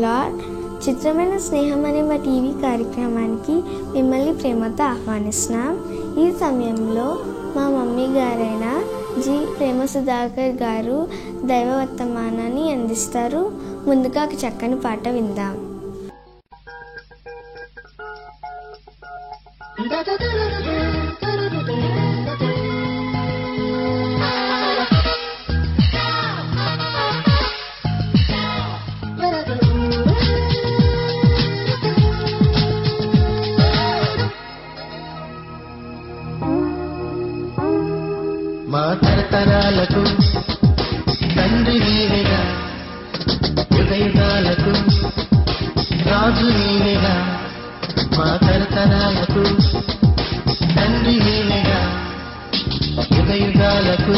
Lord. చిత్రమైన స్నేహం అనే మా టీవీ కార్యక్రమానికి మిమ్మల్ని ప్రేమతో ఆహ్వానిస్తున్నాం. ఈ సమయంలో మా మమ్మీ గారైన జి ప్రేమ సుధాకర్ గారు దైవ వర్తమానాన్ని అందిస్తారు. ముందుగా ఒక చక్కని పాట విందాం. మా తరతరాలకు తండ్రి నీవేగా, యుగయుగాలకు రాజు నీవేగా. మా తరతరాలకు తండ్రి నీవేగా, యుగయుగాలకు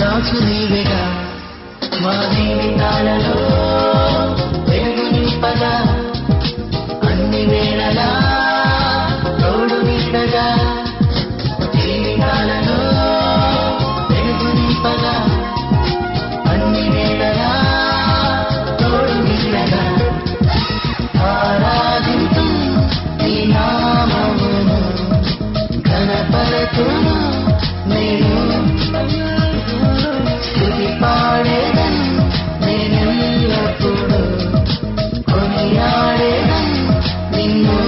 రాజు నీవేగా. మా జీవితాలలో వెలుగు నింపగా, అన్ని వేళలా తోడు నిండగా, జీవితాలలో వెలుగు నింపగా, అన్ని వేళలా తోడు నిండగా. ఆరాధించు నీ నామమును, ఘనపరచును నేను, స్తుతి పాడేదను నేనెల్లప్పుడూ, కొనియాడేదను నిన్ను.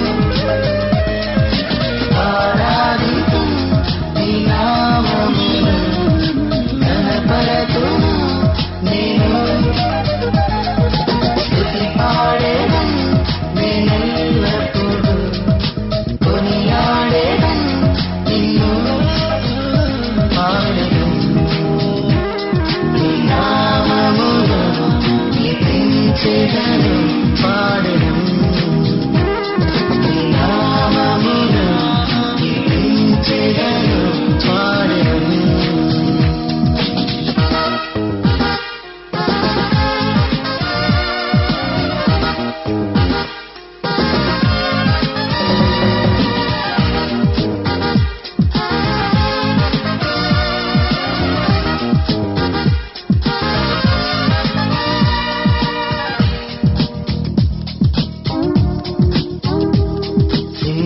ఆరాధించు నీ నామమును, ఘనపరచును నేను, స్తుతి పాడేదను నేనెల్లప్పుడూ, కొనియాడేదను నిన్ను. పాడెదను నీ నామమును, కీర్తించెదను. పాడెదను నీ నామమును, కీర్తించెదను. పాడెదను.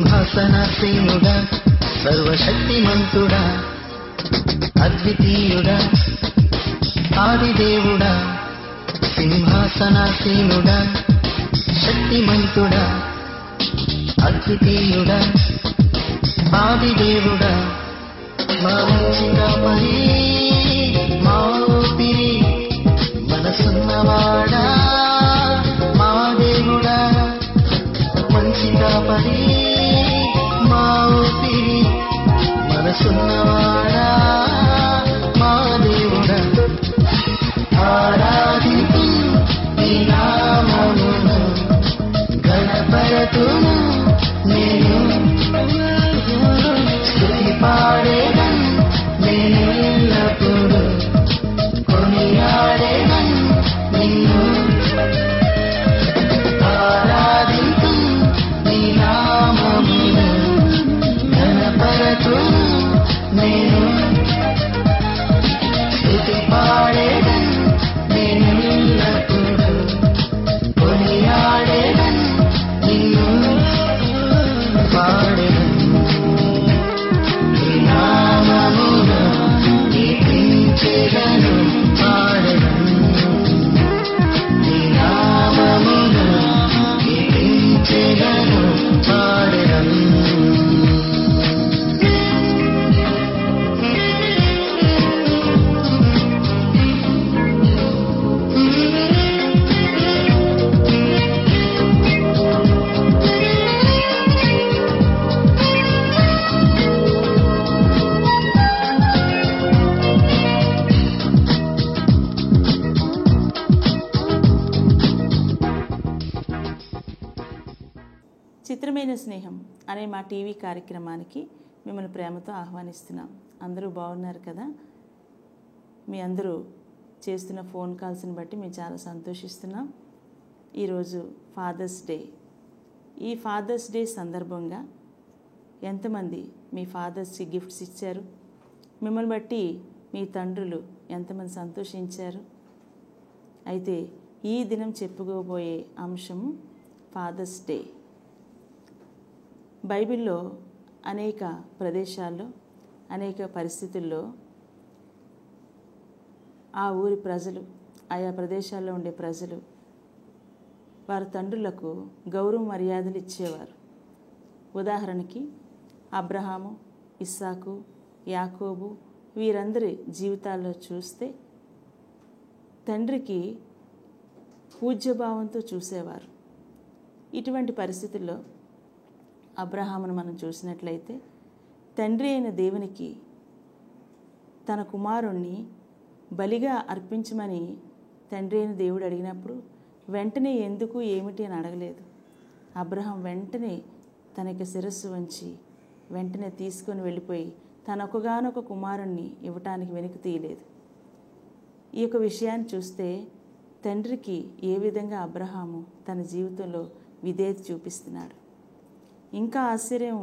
సింహాసనాసీనుడా, సర్వశక్తిమంతుడా, అద్వితీయుడా, ఆదిదేవుడా. సింహాసనాసీనుడా, శక్తిమంతుడా, అద్వితీయుడా, ఆదిదేవుడా. మా మంచి కాపరి, మా ఊపిరి, మనసున్నవాడా, మా దేవుడా. మంచి కాపరి, మా ఊపిరి, మనసున్నవాడా, మా దేవుడా. ఆరాధించు నీ నామమును, ఘనపరచును నేను, స్తుతి పాడేదను నేనెల్లప్పుడూ, కొనియాడేదను నిన్ను. ఆరాధించు నీ నామమును, ఘనపరచును నేను, స్తుతి పాడేదను నేనెల్లప్పుడూ, కొనియాడేదను నిన్ను. పాడెదను నీ నామమును, కీర్తించెదను. పాడెదను నీ నామమును, కీర్తించెదను. పాడెదను. చిత్రమైన స్నేహం అనే మా టీవీ కార్యక్రమానికి మిమ్మల్ని ప్రేమతో ఆహ్వానిస్తున్నాం. అందరూ బాగున్నారు కదా? మీ అందరూ చేస్తున్న ఫోన్ కాల్స్ని బట్టి మేము చాలా సంతోషిస్తున్నాం. ఈరోజు ఫాదర్స్ డే. ఈ ఫాదర్స్ డే సందర్భంగా ఎంతమంది మీ ఫాదర్స్కి గిఫ్ట్స్ ఇచ్చారు? మిమ్మల్ని బట్టి మీ తండ్రులు ఎంతమంది సంతోషించారు? అయితే ఈ దినం చెప్పుకోబోయే అంశము ఫాదర్స్ డే. బైబిల్లో అనేక ప్రదేశాల్లో అనేక పరిస్థితుల్లో ఆ ఊరి ప్రజలు, ఆయా ప్రదేశాల్లో ఉండే ప్రజలు వారి తండ్రులకు గౌరవ మర్యాదలు ఇచ్చేవారు. ఉదాహరణకి అబ్రహాము, ఇస్సాకు, యాకోబు వీరందరి జీవితాల్లో చూస్తే తండ్రికి పూజ్యభావంతో చూసేవారు. ఇటువంటి పరిస్థితుల్లో అబ్రహామును మనం చూసినట్లయితే తండ్రి అయిన దేవునికి తన కుమారుణ్ణి బలిగా అర్పించమని తండ్రి అయిన దేవుడు అడిగినప్పుడు వెంటనే ఎందుకు ఏమిటి అని అడగలేదు. అబ్రహాం వెంటనే తన యొక్క శిరస్సు వంచి వెంటనే తీసుకొని వెళ్ళిపోయి తన ఒకగానొక కుమారుణ్ణి ఇవ్వటానికి వెనుక తీయలేదు. ఈ యొక్క విషయాన్ని చూస్తే తండ్రికి ఏ విధంగా అబ్రహాము తన జీవితంలో విధేయత చూపిస్తున్నాడు. ఇంకా ఆశ్చర్యం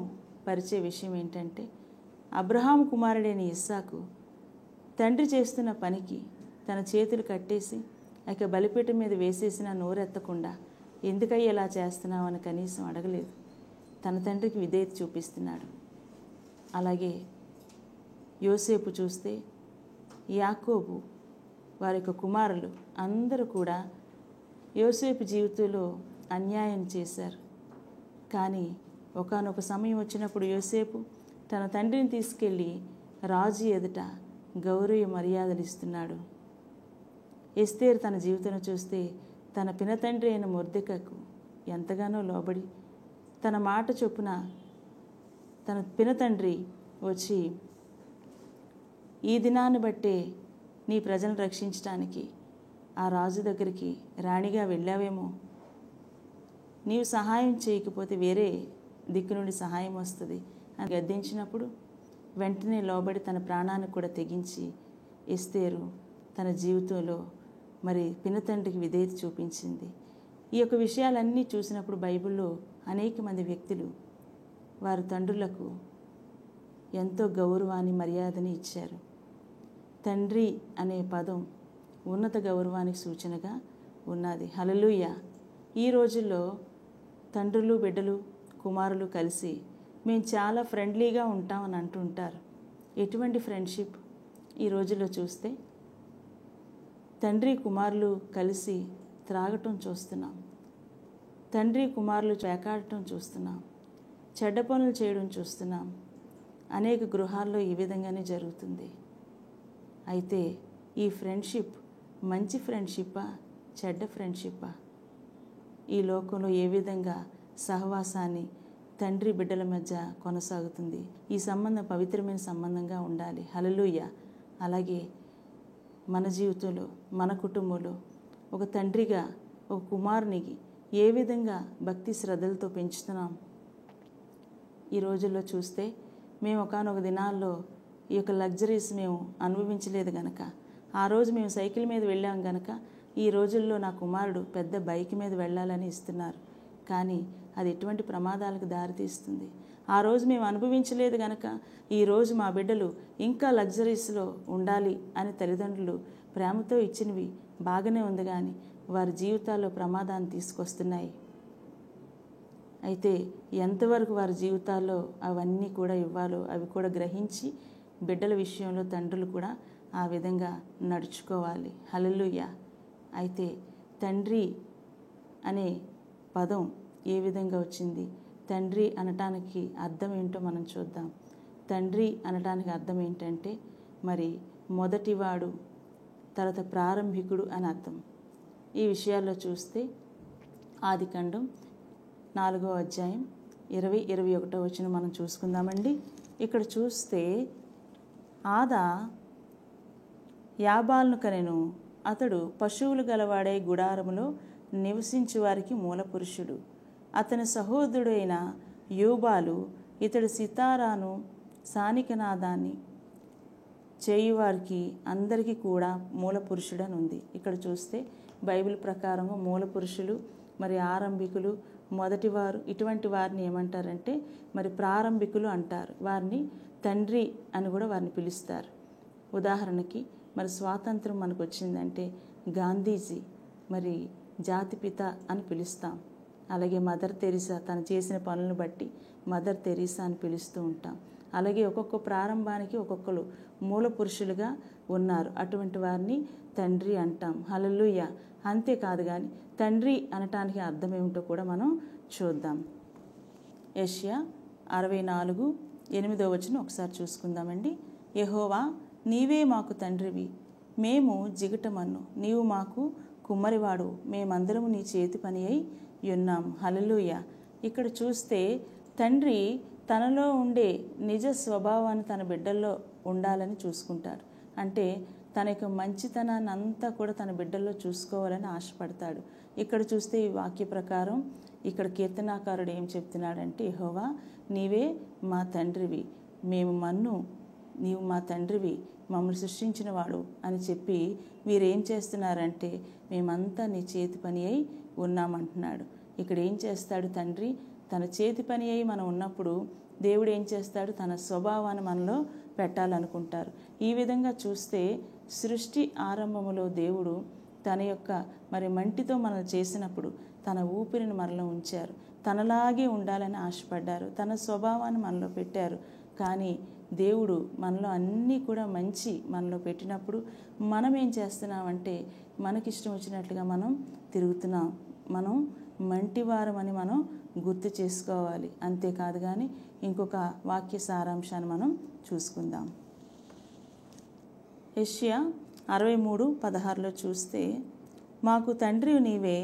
పరిచే విషయం ఏంటంటే అబ్రహాము కుమారుడైన ఇస్సాకు తండ్రి చేస్తున్న పనికి తన చేతులు కట్టేసి ఇక బలిపీఠం మీద వేసేసిన నోరెత్తకుండా ఎందుకయ్యి ఇలా చేస్తున్నావు అని కనీసం అడగలేదు. తన తండ్రికి విధేయత చూపిస్తున్నాడు. అలాగే యోసేపు చూస్తే యాకోబు వారి యొక్క కుమారులు అందరూ కూడా యోసేపు జీవితంలో అన్యాయం చేశారు. కానీ ఒకానొక సమయం వచ్చినప్పుడు యోసేపు తన తండ్రిని తీసుకెళ్ళి రాజు ఎదుట గౌరవ మర్యాదలు ఇస్తున్నాడు. ఎస్తేరు తన జీవితంలో చూస్తే తన పినతండ్రి అయిన మొర్దెకైకు ఎంతగానో లోబడి తన మాట చొప్పున తన పినతండ్రి వచ్చి ఈ దినాన్ని బట్టే నీ ప్రజలను రక్షించడానికి ఆ రాజు దగ్గరికి రాణిగా వెళ్ళావేమో, నీవు సహాయం చేయకపోతే వేరే దిక్కు నుండి సహాయం వస్తుంది అని గద్దించినప్పుడు వెంటనే లోబడి తన ప్రాణాన్ని కూడా తెగించి ఎస్తేరు తన జీవితంలో మరి పినతండ్రికి విధేయత చూపించింది. ఈ యొక్క విషయాలన్నీ చూసినప్పుడు బైబిల్లో అనేక మంది వ్యక్తులు వారి తండ్రులకు ఎంతో గౌరవాన్ని మర్యాదని ఇచ్చారు. తండ్రి అనే పదం ఉన్నత గౌరవానికి సూచనగా ఉన్నది. హల్లెలూయా. ఈ రోజుల్లో తండ్రులు, బిడ్డలు, కుమారులు కలిసి మేము చాలా ఫ్రెండ్లీగా ఉంటామని అంటుంటారు. ఎటువంటి ఫ్రెండ్షిప్ ఈ రోజుల్లో చూస్తే తండ్రి కుమారులు కలిసి త్రాగటం చూస్తున్నాం, తండ్రి కుమారులు వేకాడటం చూస్తున్నాం, చెడ్డ పనులు చేయడం చూస్తున్నాం. అనేక గృహాల్లో ఈ విధంగానే జరుగుతుంది. అయితే ఈ ఫ్రెండ్షిప్ మంచి ఫ్రెండ్షిప్పా, చెడ్డ ఫ్రెండ్షిప్పా? ఈ లోకంలో ఏ విధంగా సహవాసాన్ని తండ్రి బిడ్డల మధ్య కొనసాగుతుంది? ఈ సంబంధం పవిత్రమైన సంబంధంగా ఉండాలి. హల్లెలూయా. అలాగే మన జీవితంలో, మన కుటుంబంలో ఒక తండ్రిగా ఒక కుమారునికి ఏ విధంగా భక్తి శ్రద్ధలతో పెంచుతున్నాం? ఈ రోజుల్లో చూస్తే మేము ఒకానొక దినాల్లో ఈ యొక్క లగ్జరీస్ మేము అనుభవించలేదు గనక, ఆ రోజు మేము సైకిల్ మీద వెళ్ళాం గనక ఈ రోజుల్లో నా కుమారుడు పెద్ద బైక్ మీద వెళ్ళాలని ఇస్తున్నారు. కానీ అది ఎటువంటి ప్రమాదాలకు దారితీస్తుంది? ఆ రోజు మేము అనుభవించలేదు గనక ఈరోజు మా బిడ్డలు ఇంకా లగ్జరీస్లో ఉండాలి అని తల్లిదండ్రులు ప్రేమతో ఇచ్చినవి బాగానే ఉంది, కానీ వారి జీవితాల్లో ప్రమాదాన్ని తీసుకొస్తున్నాయి. అయితే ఎంతవరకు వారి జీవితాల్లో అవన్నీ కూడా ఇవ్వాలో అవి కూడా గ్రహించి బిడ్డల విషయంలో తండ్రులు కూడా ఆ విధంగా నడుచుకోవాలి. హల్లెలూయా. అయితే తండ్రి అనే పదం ఏ విధంగా వచ్చింది? తండ్రి అనటానికి అర్థం ఏంటో మనం చూద్దాం. తండ్రి అనటానికి అర్థం ఏంటంటే మరి మొదటివాడు, తర్వాత ప్రారంభికుడు అని అర్థం. ఈ విషయాల్లో చూస్తే ఆదికాండం 4వ అధ్యాయం 20-21 వచనం మనం చూసుకుందామండి. ఇక్కడ చూస్తే ఆదా యాబాల్ను కనెను, అతడు పశువులు గలవాడే గుడారములో నివసించు వారికి మూల పురుషుడు. అతని సహోదరుడైన యూబాలు ఇతడు సితారాను సానికనాదాన్ని చేయువారికి అందరికీ కూడా మూల పురుషుడని ఉంది. ఇక్కడ చూస్తే బైబిల్ ప్రకారం మూల పురుషులు, మరి ఆరంభికులు, మొదటివారు, ఇటువంటి వారిని ఏమంటారంటే మరి ప్రారంభికులు అంటారు. వారిని తండ్రి అని కూడా వారిని పిలుస్తారు. ఉదాహరణకి మరి స్వాతంత్రం మనకు వచ్చిందంటే గాంధీజీ మరి జాతిపిత అని పిలుస్తాం. అలాగే మదర్ తెరీసా తను చేసిన పనులను బట్టి మదర్ తెరీసా అని పిలుస్తూ ఉంటాం. అలాగే ఒక్కొక్క ప్రారంభానికి ఒక్కొక్కరు మూల పురుషులుగా ఉన్నారు. అటువంటి వారిని తండ్రి అంటాం. హల్లెలూయా. అంతేకాదు కానీ తండ్రి అనటానికి అర్థం ఏమిటో కూడా మనం చూద్దాం. యెషయా 64:8 ఒకసారి చూసుకుందామండి. యెహోవా, నీవే మాకు తండ్రివి, మేము జిగటమన్ను, నీవు మాకు కుమ్మరివాడు, మేమందరము నీ చేతి పని అయి ఉన్నాము. హల్లెలూయా. ఇక్కడ చూస్తే తండ్రి తనలో ఉండే నిజ స్వభావాన్ని తన బిడ్డల్లో ఉండాలని చూసుకుంటాడు. అంటే తన యొక్క మంచితనాన్ని అంతా కూడా తన బిడ్డల్లో చూసుకోవాలని ఆశపడతాడు. ఇక్కడ చూస్తే ఈ వాక్య ప్రకారం ఇక్కడ కీర్తనాకారుడు ఏం చెప్తున్నాడంటే, యెహోవా నీవే మా తండ్రివి, మేము మన్ను, నీవు మా తండ్రివి, మమ్మల్ని సృష్టించిన వాడు అని చెప్పి వీరేం చేస్తున్నారంటే మేమంతా నీ చేతి పని అయి ఉన్నామంటున్నాడు. ఇక్కడ ఏం చేస్తాడు తండ్రి? తన చేతి పని అయి మనం ఉన్నప్పుడు దేవుడు ఏం చేస్తాడు? తన స్వభావాన్ని మనలో పెట్టాలనుకుంటారు. ఈ విధంగా చూస్తే సృష్టి ఆరంభములో దేవుడు తన యొక్క మరి మంటితో మనం చేసినప్పుడు తన ఊపిరిని మనలో ఉంచారు. తనలాగే ఉండాలని ఆశపడ్డారు. తన స్వభావాన్ని మనలో పెట్టారు. కానీ దేవుడు మనలో అన్నీ కూడా మంచి మనలో పెట్టినప్పుడు మనం ఏం చేస్తున్నామంటే మనకిష్టం వచ్చినట్లుగా మనం తిరుగుతున్నాం. మనం మంటివారం అని మనం గుర్తు చేసుకోవాలి. అంతేకాదు కానీ ఇంకొక వాక్య సారాంశాన్ని మనం చూసుకుందాం. యెషయా 63:16 చూస్తే, మాకు తండ్రి నీవే,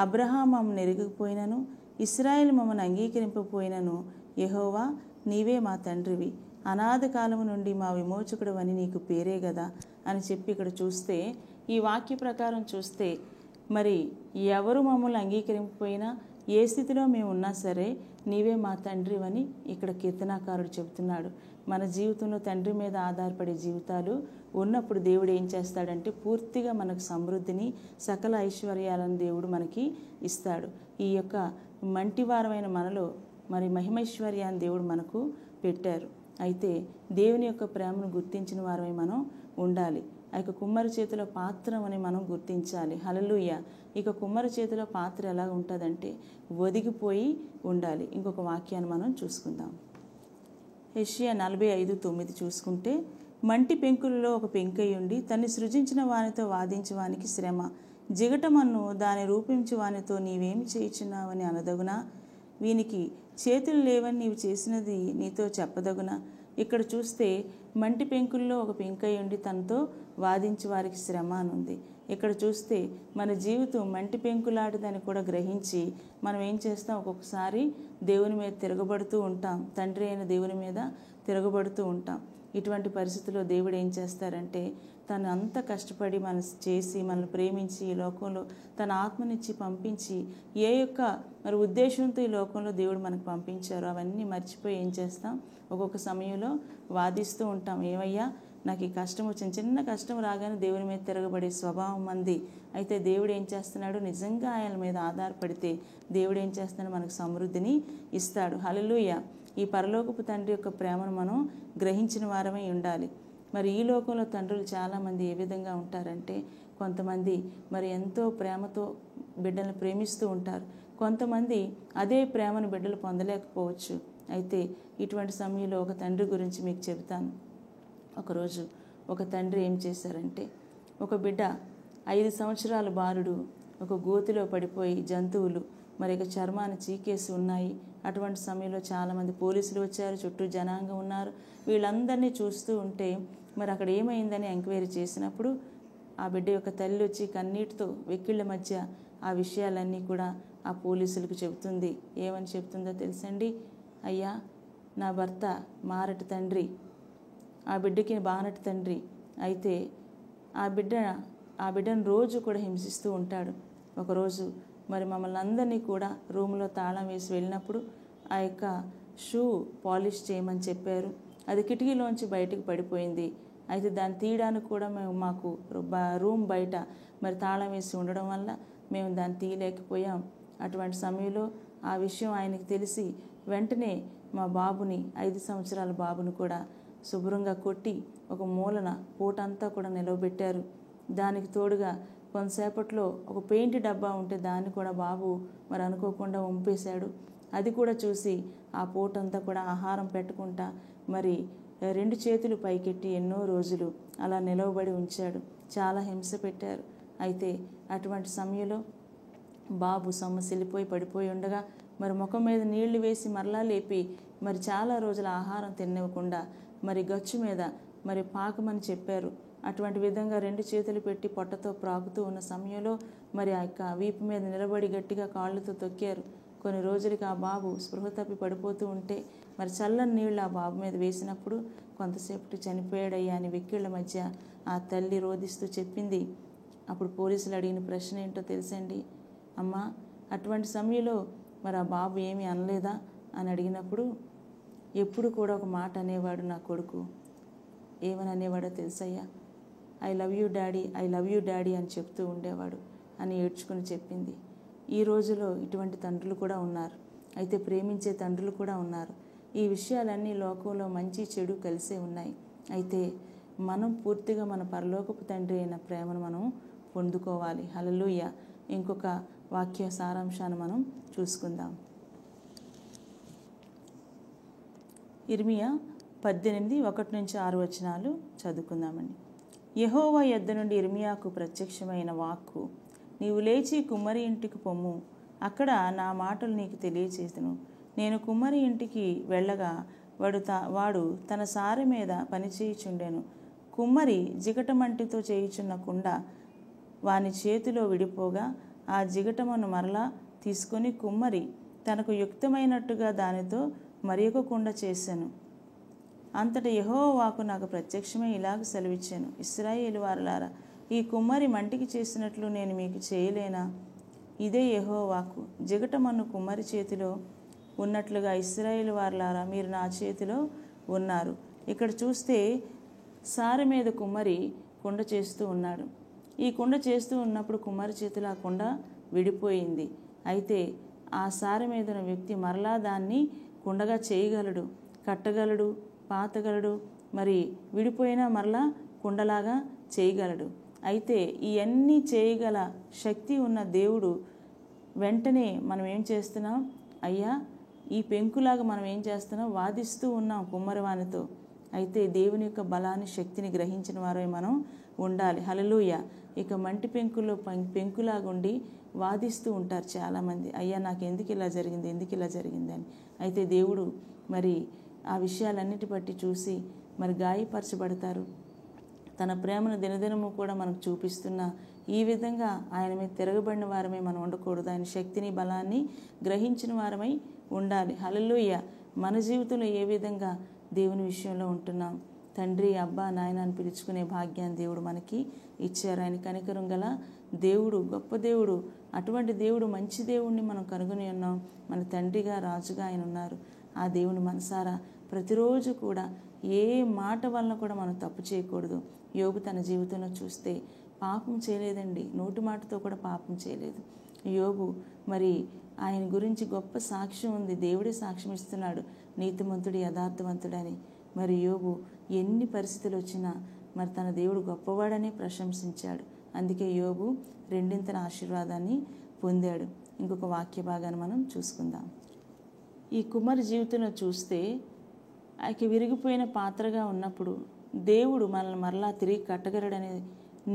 అబ్రహాం మమ్మల్ని ఎరగకపోయినను, ఇశ్రాయేలు మమ్మల్ని అంగీకరింపకపోయినను, యెహోవా నీవే మా తండ్రివి, అనాథ కాలము నుండి మా విమోచకుడు అని నీకు పేరే కదా అని చెప్పి ఇక్కడ చూస్తే, ఈ వాక్య ప్రకారం చూస్తే మరి ఎవరు మమ్మల్ని అంగీకరింపకపోయినా ఏ స్థితిలో మేము ఉన్నా సరే నీవే మా తండ్రివని ఇక్కడ కీర్తనాకారుడు చెబుతున్నాడు. మన జీవితంలో తండ్రి మీద ఆధారపడే జీవితాలు ఉన్నప్పుడు దేవుడు ఏం చేస్తాడంటే పూర్తిగా మనకు సమృద్ధిని, సకల ఐశ్వర్యాలను దేవుడు మనకి ఇస్తాడు. ఈ యొక్క మంటివారమైన మనలో మరి మహిమైశ్వర్యాన్ని దేవుడు మనకు పెట్టారు. అయితే దేవుని యొక్క ప్రేమను గుర్తించిన వారమై మనం ఉండాలి. ఆ యొక్క కుమ్మరి చేతిలో పాత్ర అని మనం గుర్తించాలి. హల్లెలూయా. ఇక కుమ్మరి చేతిలో పాత్ర ఎలా ఉంటుందంటే ఒదిగిపోయి ఉండాలి. ఇంకొక వాక్యాన్ని మనం చూసుకుందాం. యెషయా 45:9 చూసుకుంటే, మంటి పెంకులలో ఒక పెంకయ్యుండి తన్ని సృజించిన వానితో వాదించి వానికి శ్రమ, జిగటమన్ను దాని రూపించి వానితో నీవేమి చేయుచున్నావని అనదగునా, వీనికి చేతులు లేవని నీవు చేసినది నీతో చెప్పదగునా. ఇక్కడ చూస్తే మంటి పెంకుల్లో ఒక పెంకయ్య ఉండి తనతో వాదించి వారికి శ్రమ అని ఉంది. ఇక్కడ చూస్తే మన జీవితం మంటి పెంకులాంటిదని కూడా గ్రహించి మనం ఏం చేస్తాం? ఒక్కొక్కసారి దేవుని మీద తిరగబడుతూ ఉంటాం. తండ్రి అయిన దేవుని మీద తిరగబడుతూ ఉంటాం. ఇటువంటి పరిస్థితుల్లో దేవుడు ఏం చేస్తారంటే తను అంత కష్టపడి మనం చేసి మనల్ని ప్రేమించి ఈ లోకంలో తన ఆత్మనిచ్చి పంపించి ఏ యొక్క మరి ఉద్దేశంతో ఈ లోకంలో దేవుడు మనకు పంపించారో అవన్నీ మర్చిపోయి ఏం చేస్తాం? ఒక్కొక్క సమయంలో వాదిస్తూ ఉంటాం. ఏమయ్యా నాకు ఈ కష్టం వచ్చింది, చిన్న కష్టం రాగానే దేవుని మీద తిరగబడే స్వభావం మంది. అయితే దేవుడు ఏం చేస్తున్నాడు? నిజంగా ఆయన మీద ఆధారపడితే దేవుడు ఏం చేస్తున్నాడు? మనకు సమృద్ధిని ఇస్తాడు. హల్లెలూయా. ఈ పరలోకపు తండ్రి యొక్క ప్రేమను మనం గ్రహించిన వారమై ఉండాలి. మరి ఈ లోకంలో తండ్రులు చాలామంది ఏ విధంగా ఉంటారంటే కొంతమంది మరి ఎంతో ప్రేమతో బిడ్డలను ప్రేమిస్తూ ఉంటారు. కొంతమంది అదే ప్రేమను బిడ్డలు పొందలేకపోవచ్చు. అయితే ఇటువంటి సమయంలో ఒక తండ్రి గురించి మీకు చెబుతాను. ఒకరోజు ఒక తండ్రి ఏం చేశారంటే ఒక బిడ్డ 5 సంవత్సరాల బాలుడు ఒక గోతిలో పడిపోయి జంతువులు మరి ఇక చర్మాన్ని చీకేసి ఉన్నాయి. అటువంటి సమయంలో చాలామంది పోలీసులు వచ్చారు, చుట్టూ జనాంగం ఉన్నారు. వీళ్ళందరినీ చూస్తూ ఉంటే మరి అక్కడ ఏమైందని ఎంక్వైరీ చేసినప్పుడు ఆ బిడ్డ యొక్క తల్లి వచ్చి కన్నీటితో వెక్కిళ్ళ మధ్య ఆ విషయాలన్నీ కూడా ఆ పోలీసులకు చెబుతుంది. ఏమని చెప్తుందో తెలుసండి? అయ్యా, నా భర్త మారటి తండ్రి, ఆ బిడ్డకి బానటి తండ్రి. అయితే ఆ బిడ్డను రోజు కూడా హింసిస్తూ ఉంటాడు. ఒకరోజు మరి మమ్మల్ని అందరినీ కూడా రూమ్లో తాళం వేసి వెళ్ళినప్పుడు ఆ యొక్క షూ పాలిష్ చేయమని చెప్పారు. అది కిటికీలోంచి బయటకు పడిపోయింది. అయితే దాన్ని తీయడానికి కూడా మాకు రూమ్ బయట మరి తాళం వేసి ఉండడం వల్ల మేము దాన్ని తీయలేకపోయాం. అటువంటి సమయంలో ఆ విషయం ఆయనకి తెలిసి వెంటనే మా బాబుని 5 సంవత్సరాల బాబుని కూడా శుభ్రంగా కొట్టి ఒక మూలన పూటంతా కూడా నిలవబెట్టారు. దానికి తోడుగా కొంతసేపట్లో ఒక పెయింట్ డబ్బా ఉంటే దాన్ని కూడా బాబు మరి అనుకోకుండా వంపేశాడు. అది కూడా చూసి ఆ పూటంతా కూడా ఆహారం పెట్టుకుంటా మరి 2 చేతులు పైకెట్టి ఎన్నో రోజులు అలా నిలవబడి ఉంచాడు. చాలా హింస పెట్టారు. అయితే అటువంటి సమయంలో బాబు సొమ్మసిల్లిపోయి పడిపోయి ఉండగా మరి ముఖం మీద నీళ్లు వేసి మరలా లేపి మరి చాలా రోజుల ఆహారం తినివ్వకుండా మరి గచ్చు మీద మరి పాకమని చెప్పారు. అటువంటి విధంగా 2 చేతులు పెట్టి పొట్టతో ప్రాకుతూ ఉన్న సమయంలో మరి ఆ యొక్క వీపు మీద నిలబడి గట్టిగా కాళ్ళతో తొక్కారు. కొన్ని రోజులకి ఆ బాబు స్పృహ తప్పి పడిపోతూ ఉంటే మరి చల్లని నీళ్ళు ఆ బాబు మీద వేసినప్పుడు కొంతసేపటి చనిపోయాడయ్యా అని వెక్కిళ్ళ మధ్య ఆ తల్లి రోధిస్తూ చెప్పింది. అప్పుడు పోలీసులు అడిగిన ప్రశ్న ఏంటో తెలుసండి, అమ్మా అటువంటి సమయంలో మరి ఆ బాబు ఏమీ అనలేదా అని అడిగినప్పుడు ఎప్పుడు కూడా ఒక మాట అనేవాడు నా కొడుకు. ఏమని అనేవాడో తెలుసయ్యా, I love you daddy, I love you daddy అని చెప్తూ ఉండేవాడు అని ఏడ్చుకుని చెప్పింది. ఈ రోజులో ఇటువంటి తండ్రులు కూడా ఉన్నారు. అయితే ప్రేమించే తండ్రులు కూడా ఉన్నారు. ఈ విషయాలన్నీ లోకంలో మంచి చెడు కలిసే ఉన్నాయి. అయితే మనం పూర్తిగా మన పరలోకపు తండ్రి అయిన ప్రేమను మనం పొందుకోవాలి. హల్లెలూయా. ఇంకొక వాక్య సారాంశాన్ని మనం చూసుకుందాం. ఇర్మియా 18:1-6 చదువుకుందామండి. యెహోవా యొద్ద నుండి ఇర్మియాకు ప్రత్యక్షమైన వాక్కు, నీవు లేచి కుమ్మరి ఇంటికి పొమ్ము, అక్కడ నా మాటలు నీకు తెలియచేతును. నేను కుమ్మరి ఇంటికి వెళ్ళగా వాడు తన సారె మీద పనిచేయుచుండెను. కుమ్మరి జిగటమంటితో చేయుచున్న కుండ వాని చేతిలో విడిపోగా ఆ జిగటమును మరలా తీసుకొని కుమ్మరి తనకు యుక్తమైనట్టుగా దానితో మరి ఒక కుండ చేశాను. అంతటా యెహోవా వాక్కు నాకు ప్రత్యక్షమై ఇలాగ సెలవిచ్చాను, ఇశ్రాయేలు వారలారా, ఈ కుమ్మరి మంటికి చేసినట్లు నేను మీకు చేయలేనా? ఇదే యెహోవా వాక్కు. జిగటమన్ను కుమ్మరి చేతిలో ఉన్నట్లుగా ఇశ్రాయేలు వారలారా మీరు నా చేతిలో ఉన్నారు. ఇక్కడ చూస్తే సారె మీద కుమ్మరి కుండ చేస్తూ ఉన్నాడు. ఈ కుండ చేస్తూ ఉన్నప్పుడు కుమ్మరి చేతిలో ఆ కుండ విడిపోయింది. అయితే ఆ సారె మీద ఉన్న వ్యక్తి మరలా దాన్ని కుండగా చేయగలడు, కట్టగలడు, పాతగలడు, మరి విడిపోయినా మరలా కుండలాగా చేయగలడు. అయితే ఇవన్నీ చేయగల శక్తి ఉన్న దేవుడు వెంటనే మనం ఏం చేస్తున్నాం, అయ్యా ఈ పెంకులాగా మనం ఏం చేస్తున్నాం, వాదిస్తూ ఉన్నాం కుమ్మరివానితో. అయితే దేవుని యొక్క బలాన్ని శక్తిని గ్రహించిన వారై మనం ఉండాలి. హల్లెలూయా. ఇక మంటి పెంకుల్లో పెంకులాగా ఉండి వాదిస్తూ ఉంటారు చాలామంది, అయ్యా నాకు ఎందుకు ఇలా జరిగింది, ఎందుకు ఇలా జరిగింది అని. అయితే దేవుడు మరి ఆ విషయాలన్నిటి బట్టి చూసి మరి గాయపరచబడతారు. తన ప్రేమను దినదినము కూడా మనకు చూపిస్తున్న ఈ విధంగా ఆయన మీద తిరగబడిన వారమై మనం ఉండకూడదు. ఆయన శక్తిని బలాన్ని గ్రహించిన వారమై ఉండాలి. హల్లెలూయా. మన జీవితంలో ఏ విధంగా దేవుని విషయంలో ఉంటున్నాం, తండ్రి అబ్బా నాయన అని పిలుచుకునే భాగ్యాన్ని దేవుడు మనకి ఇచ్చారు. ఆయన కనికరం గల దేవుడు, గొప్ప దేవుడు. అటువంటి దేవుడు, మంచి దేవుడిని మనం కనుగొని ఉన్నాం. మన తండ్రిగా రాజుగా ఆయన ఉన్నారు. ఆ దేవుని మనసారా ప్రతిరోజు కూడా ఏ మాట వలన కూడా మనం తప్పు చేయకూడదు. యోబు తన జీవితంలో చూస్తే పాపం చేయలేదండి, నోటి మాటతో కూడా పాపం చేయలేదు. యోబు మరి ఆయన గురించి గొప్ప సాక్ష్యం ఉంది. దేవుడే సాక్ష్యం ఇస్తున్నాడు, నీతిమంతుడు యథార్థవంతుడని. మరి యోబు ఎన్ని పరిస్థితులు వచ్చినా మరి తన దేవుడు గొప్పవాడని ప్రశంసించాడు. అందుకే యోబు 2 ఆశీర్వాదాన్ని పొందాడు. ఇంకొక వాక్య భాగాన్ని మనం చూసుకుందాం. ఈ కుమారి జీవితంలో చూస్తే ఆయనకి విరిగిపోయిన పాత్రగా ఉన్నప్పుడు దేవుడు మనల్ని మరలా తిరిగి కట్టగలడని,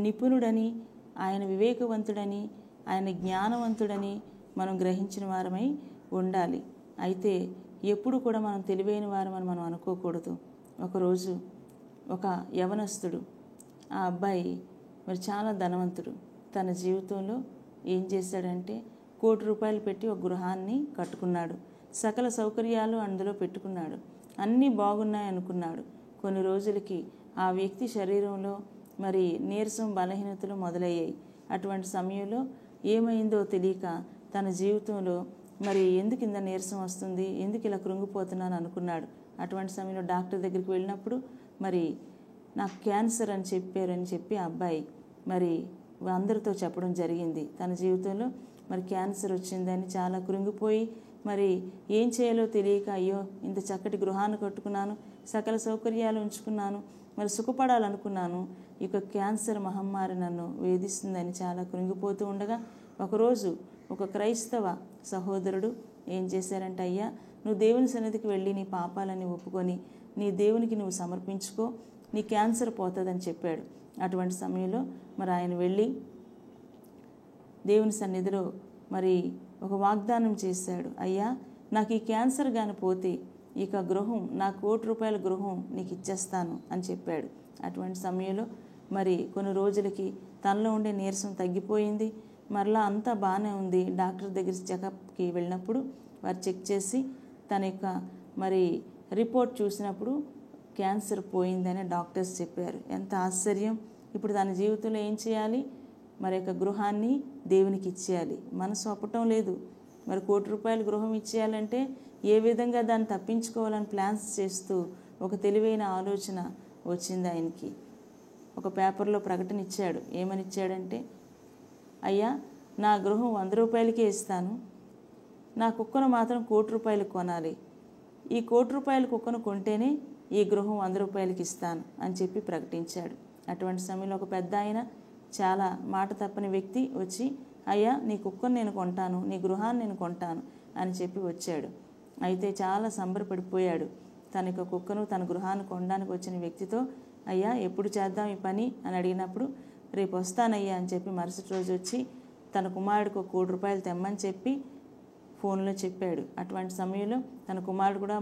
నిపుణుడని, ఆయన వివేకవంతుడని, ఆయన జ్ఞానవంతుడని మనం గ్రహించిన వారమై ఉండాలి. అయితే ఎప్పుడు కూడా మనం తెలివైన వారమని మనం అనుకోకూడదు. ఒకరోజు ఒక యవనస్తుడు, ఆ అబ్బాయి మరి చాలా ధనవంతుడు, తన జీవితంలో ఏం చేశాడంటే ₹1,00,00,000 పెట్టి ఒక గృహాన్ని కట్టుకున్నాడు. సకల సౌకర్యాలు అందులో పెట్టుకున్నాడు. అన్నీ బాగున్నాయి అనుకున్నాడు. కొన్ని రోజులకి ఆ వ్యక్తి శరీరంలో మరి నీరసం, బలహీనతలు మొదలయ్యాయి. అటువంటి సమయంలో ఏమైందో తెలియక తన జీవితంలో మరి ఎందుకు ఇంత నీరసం వస్తుంది, ఎందుకు ఇలా కృంగిపోతున్నాను అనుకున్నాడు. అటువంటి సమయంలో డాక్టర్ దగ్గరికి వెళ్ళినప్పుడు మరి నాకు క్యాన్సర్ అని చెప్పారని చెప్పి ఆ అబ్బాయి మరి అందరితో చెప్పడం జరిగింది. తన జీవితంలో మరి క్యాన్సర్ వచ్చిందని చాలా కృంగిపోయి మరి ఏం చేయాలో తెలియక అయ్యో ఇంత చక్కటి గృహాన్ని కట్టుకున్నాను, సకల సౌకర్యాలు ఉంచుకున్నాను, మరి సుఖపడాలనుకున్నాను, ఇక క్యాన్సర్ మహమ్మారి నన్ను వేధిస్తుందని చాలా కృంగిపోతూ ఉండగా ఒకరోజు ఒక క్రైస్తవ సహోదరుడు ఏం చేశారంటే, అయ్యా నువ్వు దేవుని సన్నిధికి వెళ్ళి నీ పాపాలని ఒప్పుకొని నీ దేవునికి నువ్వు సమర్పించుకో, నీ క్యాన్సర్ పోతుందని చెప్పాడు. అటువంటి సమయంలో మరి ఆయన వెళ్ళి దేవుని సన్నిధిలో మరి ఒక వాగ్దానం చేశాడు, అయ్యా నాకు ఈ క్యాన్సర్ కానీ పోతే ఇక గృహం, నా ₹1,00,00,000 గృహం నీకు ఇచ్చేస్తాను అని చెప్పాడు. అటువంటి సమయంలో మరి కొన్ని రోజులకి తనలో ఉండే నీరసం తగ్గిపోయింది, మరలా అంతా బాగానే ఉంది. డాక్టర్ దగ్గర చెకప్కి వెళ్ళినప్పుడు వారు చెక్ చేసి తన యొక్క మరి రిపోర్ట్ చూసినప్పుడు క్యాన్సర్ పోయిందని డాక్టర్స్ చెప్పారు. ఎంత ఆశ్చర్యం! ఇప్పుడు తన జీవితంలో ఏం చేయాలి? మరి యొక్క గృహాన్ని దేవునికి ఇచ్చేయాలి. మనసు ఒప్పటం లేదు. మరి ₹1,00,00,000 గృహం ఇచ్చేయాలంటే ఏ విధంగా దాన్ని తప్పించుకోవాలని ప్లాన్స్ చేస్తూ ఒక తెలివైన ఆలోచన వచ్చింది ఆయనకి. ఒక పేపర్లో ప్రకటన ఇచ్చాడు. ఏమని ఇచ్చాడంటే, అయ్యా నా గృహం ₹100కే ఇస్తాను, నా కుక్కను మాత్రం ₹1,00,00,000 కొనాలి, ఈ ₹1,00,00,000 కుక్కను కొంటేనే ఈ గృహం ₹100కి ఇస్తాను అని చెప్పి ప్రకటించాడు. అటువంటి సమయంలో ఒక పెద్ద ఆయన, చాలా మాట తప్పని వ్యక్తి వచ్చి, అయ్యా నీ కుక్కను నేను కొంటాను, నీ గృహాన్ని నేను కొంటాను అని చెప్పి వచ్చాడు. అయితే చాలా సంబరపడిపోయాడు. తన యొక్క కుక్కను తన గృహాన్ని కొనడానికి వచ్చిన వ్యక్తితో, అయ్యా ఎప్పుడు చేద్దాం ఈ పని అని అడిగినప్పుడు, రేపు వస్తానయ్యా అని చెప్పి మరుసటి రోజు వచ్చి తన కుమారుడికి ₹1,00,00,000 తెమ్మని చెప్పి ఫోన్లో చెప్పాడు. అటువంటి సమయంలో తన కుమారుడు కూడా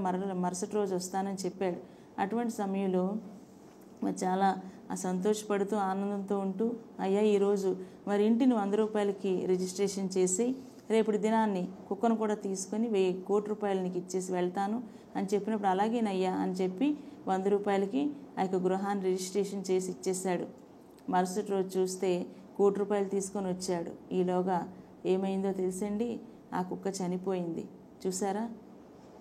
మరుసటి రోజు వస్తానని చెప్పాడు. అటువంటి సమయంలో చాలా సంతోషపడుతూ ఆనందంతో ఉంటూ, అయ్యా ఈరోజు మరి ఇంటిని ₹100కి రిజిస్ట్రేషన్ చేసి రేపటి దినాన్ని కుక్కను కూడా తీసుకొని ₹1,00,00,000 నీకు ఇచ్చేసి వెళ్తాను అని చెప్పినప్పుడు, అలాగేనయ్యా అని చెప్పి ₹100కి ఆ యొక్క గృహాన్ని రిజిస్ట్రేషన్ చేసి ఇచ్చేశాడు. మరుసటి రోజు చూస్తే ₹1,00,00,000 తీసుకొని వచ్చాడు. ఈలోగా ఏమైందో తెలుసండి, ఆ కుక్క చనిపోయింది. చూసారా?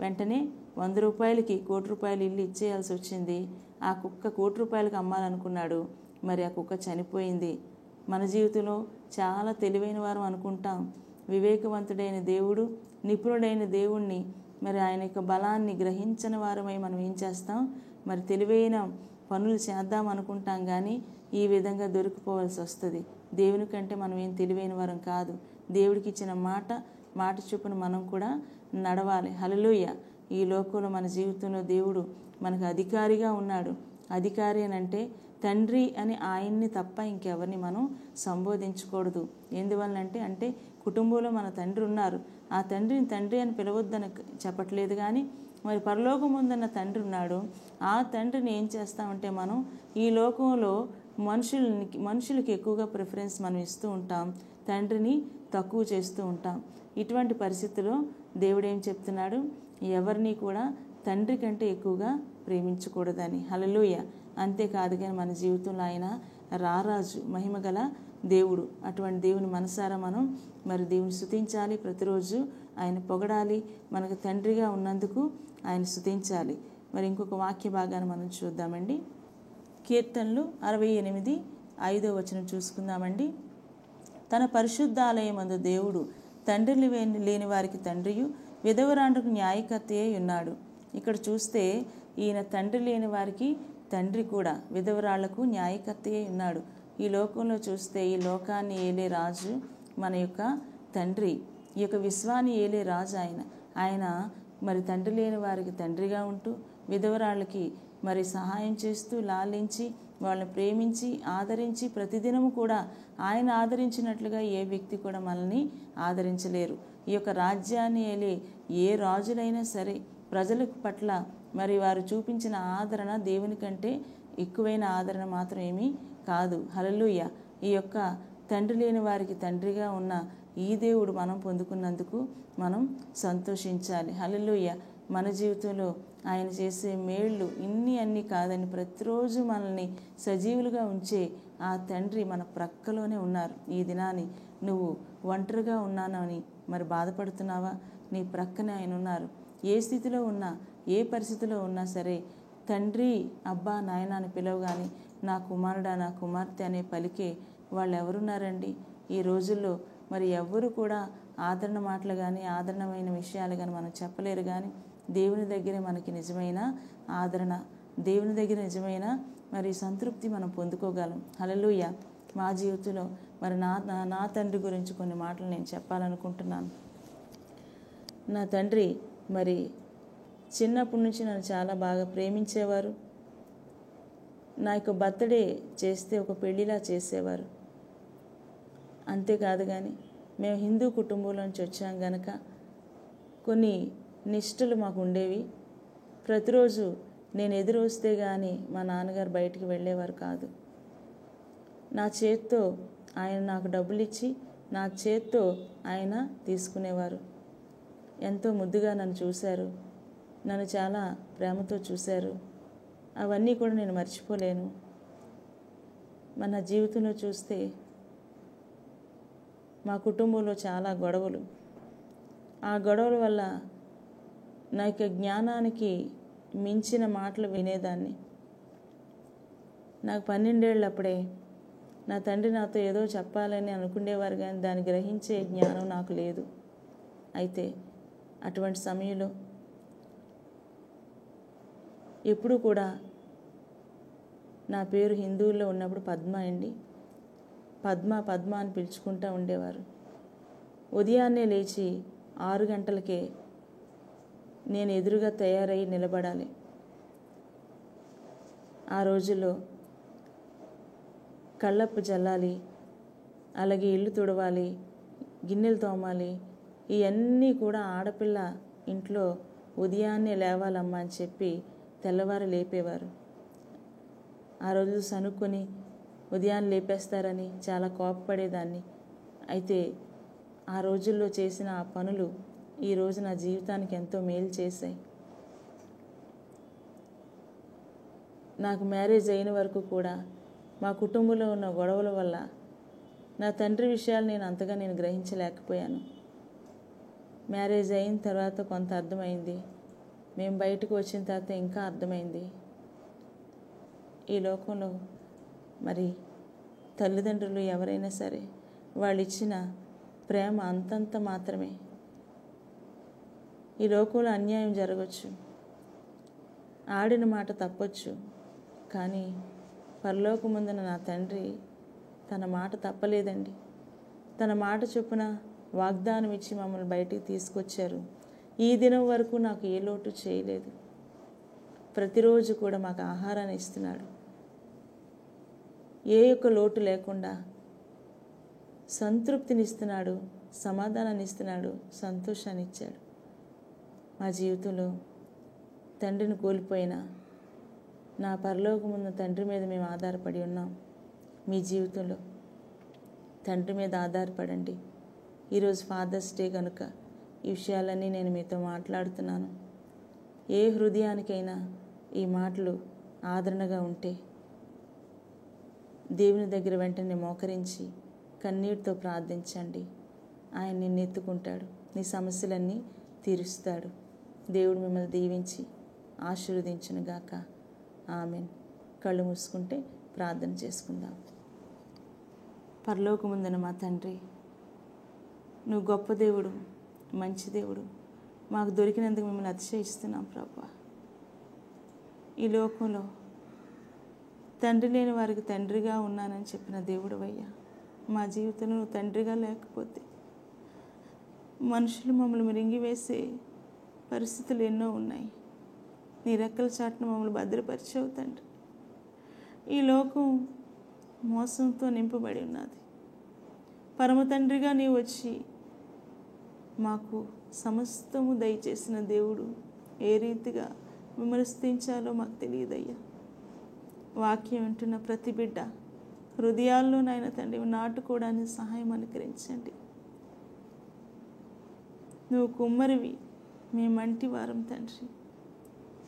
వెంటనే ₹100కి ₹1,00,00,000 ఇల్లు ఇచ్చేయాల్సి వచ్చింది. ఆ కుక్క ₹1,00,00,000 అమ్మాలనుకున్నాడు, మరి ఆ కుక్క చనిపోయింది. మన జీవితంలో చాలా తెలివైన వారు అనుకుంటాం, వివేకవంతుడైన దేవుడు, నిపుణుడైన దేవుణ్ణి మరి ఆయన యొక్క బలాన్ని గ్రహించని వారమై మనం ఏం చేస్తాం, మరి తెలివైన పనులు చేద్దాం అనుకుంటాం, కానీ ఈ విధంగా దొరికిపోవాల్సి వస్తుంది. దేవుని కంటే మనం ఏం తెలివైన వారం కాదు. దేవుడికి ఇచ్చిన మాట చొప్పున మనం కూడా నడవాలి. హల్లెలూయా! ఈ లోకంలో మన జీవితంలో దేవుడు మనకు అధికారిగా ఉన్నాడు. అధికారి అని అంటే తండ్రి అని ఆయన్ని తప్ప ఇంకెవరిని మనం సంబోధించకూడదు. ఎందువల్లంటే కుటుంబంలో మన తండ్రి ఉన్నారు. ఆ తండ్రిని తండ్రి అని పిలవద్దని చెప్పట్లేదు, కానీ మరి పరలోకం ఉందన్న తండ్రి ఉన్నాడు. ఆ తండ్రిని ఏం చేస్తామంటే మనం ఈ లోకంలో మనుషులకి ఎక్కువగా ప్రిఫరెన్స్ మనం ఇస్తూ ఉంటాం, తండ్రిని తక్కువ చేస్తూ ఉంటాం. ఇటువంటి పరిస్థితుల్లో దేవుడు ఏం చెప్తున్నాడు, ఎవరిని కూడా తండ్రి కంటే ఎక్కువగా ప్రేమించకూడదని. హల్లెలూయా! అంతేకాదు కానీ మన జీవితంలో ఆయన రారాజు, మహిమగల దేవుడు. అటువంటి దేవుని మనసారా మనం మరి దేవుని స్తుతించాలి. ప్రతిరోజు ఆయన పొగడాలి. మనకు తండ్రిగా ఉన్నందుకు ఆయన స్తుతించాలి. మరి ఇంకొక వాక్య భాగాన్ని మనం చూద్దామండి. కీర్తనలు 68:5 చూసుకుందామండి. తన పరిశుద్ధాలయమందు దేవుడు తండ్రి లేని వారికి తండ్రియు, విధవరాండ్రకు న్యాయకర్తయే ఉన్నాడు. ఇక్కడ చూస్తే ఈయన తండ్రి లేని వారికి తండ్రి కూడా, విధవరాళ్లకు న్యాయకర్తయే ఉన్నాడు. ఈ లోకంలో చూస్తే ఈ లోకాన్ని ఏలే రాజు మన యొక్క తండ్రి, ఈ యొక్క విశ్వాన్ని ఏలే రాజు ఆయన మరి తండ్రి లేని వారికి తండ్రిగా ఉంటూ, విధవరాళ్ళకి మరి సహాయం చేస్తూ, లాలించి వాళ్ళని ప్రేమించి ఆదరించి, ప్రతిదినము కూడా ఆయన ఆదరించినట్లుగా ఏ వ్యక్తి కూడా మనల్ని ఆదరించలేరు. ఈ యొక్క రాజ్యాన్ని ఏలే ఏ రాజులైనా సరే ప్రజల పట్ల మరి వారు చూపించిన ఆదరణ దేవుని కంటే ఎక్కువైన ఆదరణ మాత్రం ఏమీ కాదు. హల్లెలూయా! ఈ యొక్క తండ్రి లేని వారికి తండ్రిగా ఉన్న ఈ దేవుడు మనం పొందుకున్నందుకు మనం సంతోషించాలి. హల్లెలూయా! మన జీవితంలో ఆయన చేసే మేళ్ళు అన్నీ కాదని ప్రతిరోజు మనల్ని సజీవులుగా ఉంచే ఆ తండ్రి మన ప్రక్కలోనే ఉన్నారు. ఈ దినాన్ని నువ్వు ఒంటరిగా ఉన్నానని మరి బాధపడుతున్నావా? నీ ప్రక్కనే ఆయన ఉన్నారు. ఏ స్థితిలో ఉన్నా, ఏ పరిస్థితిలో ఉన్నా సరే తండ్రి, అబ్బా, నాయన అని పిలవగానే నా కుమారుడా, నా కుమార్తె అనే పలికే వాళ్ళు ఎవరున్నారండి? ఈ రోజుల్లో మరి ఎవ్వరు కూడా ఆదరణ మాటలు కానీ ఆదరణమైన విషయాలు కానీ మనం చెప్పలేరు. కానీ దేవుని దగ్గరే మనకి నిజమైన ఆదరణ, దేవుని దగ్గర నిజమైన మరి సంతృప్తి మనం పొందుకోగలం. హల్లెలూయా. మా జీవితంలో మరి నా తండ్రి గురించి కొన్ని మాటలు నేను చెప్పాలనుకుంటున్నాను. నా తండ్రి మరి చిన్నప్పటి నుంచి నన్ను చాలా బాగా ప్రేమించేవారు. నా యొక్క బర్త్డే చేస్తే ఒక పెళ్ళిలా చేసేవారు. అంతేకాదు కానీ మేము హిందూ కుటుంబంలోంచి వచ్చాం గనక కొన్ని నిష్టలు మాకు ఉండేవి. ప్రతిరోజు నేను ఎదురు వస్తే కానీ మా నాన్నగారు బయటికి వెళ్ళేవారు కాదు. నా చేత్తో ఆయన నాకు డబ్బులు ఇచ్చి నా చేత్తో ఆయన తీసుకునేవారు. ఎంతో ముద్దుగా నన్ను చూశారు, నన్ను చాలా ప్రేమతో చూశారు. అవన్నీ కూడా నేను మర్చిపోలేను. మన జీవితంలో చూస్తే మా కుటుంబంలో చాలా గొడవలు. ఆ గొడవల వల్ల నా యొక్క జ్ఞానానికి మించిన మాటలు వినేదాన్ని. నాకు 12 ఏళ్ళప్పుడే నా తండ్రి నాతో ఏదో చెప్పాలని అనుకునేవారు, కానీ దాన్ని గ్రహించే జ్ఞానం నాకు లేదు. అయితే అటువంటి సమయంలో ఎప్పుడు కూడా నా పేరు హిందువుల్లో ఉన్నప్పుడు పద్మ అండి, పద్మ అని పిలుచుకుంటూ ఉండేవారు. ఉదయాన్నే లేచి 6 గంటలకే నేను ఎదురుగా తయారై నిలబడాలి. ఆ రోజుల్లో కళ్ళప్పు చల్లాలి, అలాగే ఇల్లు తుడవాలి, గిన్నెలు తోమాలి. ఇవన్నీ కూడా ఆడపిల్ల ఇంట్లో ఉదయాన్నే లేవాలమ్మా అని చెప్పి తెల్లవారు లేపేవారు. ఆ రోజు సనుక్కొని ఉదయాన్నే లేపేస్తారని చాలా కోపపడేదాన్ని. అయితే ఆ రోజుల్లో చేసిన ఆ పనులు ఈ రోజు నా జీవితానికి ఎంతో మేలు చేశాయి. నాకు మ్యారేజ్ అయిన వరకు కూడా మా కుటుంబంలో ఉన్న గొడవల వల్ల నా తండ్రి విషయాలు నేను అంతగా గ్రహించలేకపోయాను. మ్యారేజ్ అయిన తర్వాత కొంత అర్థమైంది, మేము బయటకు వచ్చిన తర్వాత ఇంకా అర్థమైంది. ఈ లోకంలో మరి తల్లిదండ్రులు ఎవరైనా సరే వాళ్ళు ఇచ్చిన ప్రేమ అంతంత మాత్రమే. ఈ లోకంలో అన్యాయం జరగవచ్చు, ఆడిన మాట తప్పొచ్చు, కానీ పరలోకమందున నా తండ్రి తన మాట తప్పలేదండి. తన మాట చొప్పున వాగ్దానం ఇచ్చి మమ్మల్ని బయటికి తీసుకొచ్చారు. ఈ దినం వరకు నాకు ఏ లోటు చేయలేదు. ప్రతిరోజు కూడా మాకు ఆహారాన్ని ఇస్తున్నాడు. ఏ యొక్క లోటు లేకుండా సంతృప్తిని ఇస్తున్నాడు, సమాధానాన్ని ఇస్తున్నాడు, సంతోషాన్ని ఇచ్చాడు. మా జీవితంలో తండ్రిని కోల్పోయినా నా పరలోకమున్న తండ్రి మీద మేము ఆధారపడి ఉన్నాం. మీ జీవితంలో తండ్రి మీద ఆధారపడండి. ఈరోజు ఫాదర్స్ డే కనుక ఈ విషయాలన్నీ నేను మీతో మాట్లాడుతున్నాను. ఏ హృదయానికైనా ఈ మాటలు ఆదరణగా ఉంటే దేవుని దగ్గర వెంటనే మోకరించి కన్నీటితో ప్రార్థించండి. ఆయన నిన్ను ఎత్తుకుంటాడు, నీ సమస్యలన్నీ తీరుస్తాడు. దేవుడు మిమ్మల్ని దీవించి ఆశీర్వదించునుగాక. ఆమెన్. కళ్ళు మూసుకుంటే ప్రార్థన చేసుకుందాం. పరలోకముందున మా తండ్రి, నువ్వు గొప్ప దేవుడు, మంచి దేవుడు. మాకు దొరికినందుకు మిమ్మల్ని అతిశయిస్తున్నాం ప్రభువా. ఈ లోకంలో తండ్రి లేని వారికి తండ్రిగా ఉన్నానని చెప్పిన దేవుడు అయ్యా. మా జీవితంలో నువ్వు తండ్రిగా లేకపోతే మనుషులు మమ్మల్ని మిరింగివేసే పరిస్థితులు ఎన్నో ఉన్నాయి. నీ రెక్కల చాటున మమ్మల్ని భద్రపరిచావు తండ్రి. ఈ లోకం మోసంతో నింపబడి ఉన్నది. పరమ తండ్రిగా నీవు వచ్చి మాకు సమస్తము దయచేసిన దేవుడు ఏ రీతిగా మిమ్మల్ని స్తుతించాలో మాకు తెలియదయ్యా. వాక్యం వింటున్న ప్రతి బిడ్డ హృదయాల్లో నాయన తండ్రి నాటుకోవడానికి సహాయం అనుకరించండి. నువ్వు కుమ్మరివి, మేము మంటి వారం తండ్రి.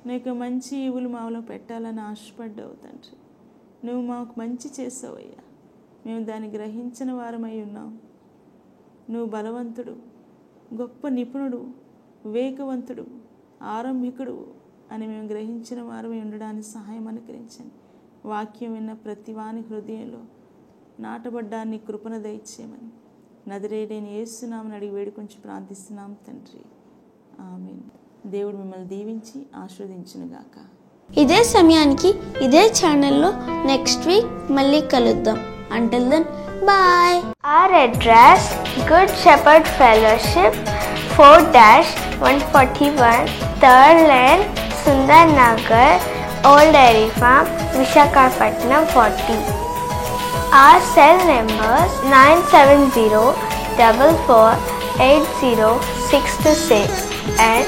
నీకు మంచి ఈవులు మాలో పెట్టాలని ఆశపడ్డావు తండ్రి. నువ్వు మాకు మంచి చేసావయ్యా. మేము దాన్ని గ్రహించిన వారమై ఉన్నాం. నువ్వు బలవంతుడు, గొప్ప నిపుణుడు, వివేకవంతుడు, ఆరంభికుడు అని మేము గ్రహించిన వారమై ఉండడానికి సహాయం అనుకరించండి. వాక్యం విన్న ప్రతి వాని హృదయంలో నాటబడ్డాన్ని కృపణ దయచేయమని నజరేయుడైన యేసు నామమున అడిగి వేడుకొంచి ప్రార్థిస్తున్నాం తండ్రి, ఆమేన్. దేవుడు మిమ్మల్ని దీవించి ఆశీర్వదించునుగాక. ఇదే సమయానికి ఇదే ఛానల్లో నెక్స్ట్ వీక్ మళ్ళీ కలుద్దాం. Until then, bye. Our address: Good Shepherd Fellowship, 4-141 3rd Lane, Sundar Nagar, Old Dairy Farm, Visakhapatnam 40. Our cell numbers 970-4480-626 and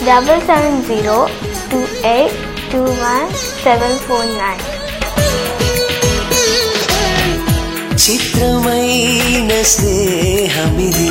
770-2821-749. చిత్రమైన స్నేహమిది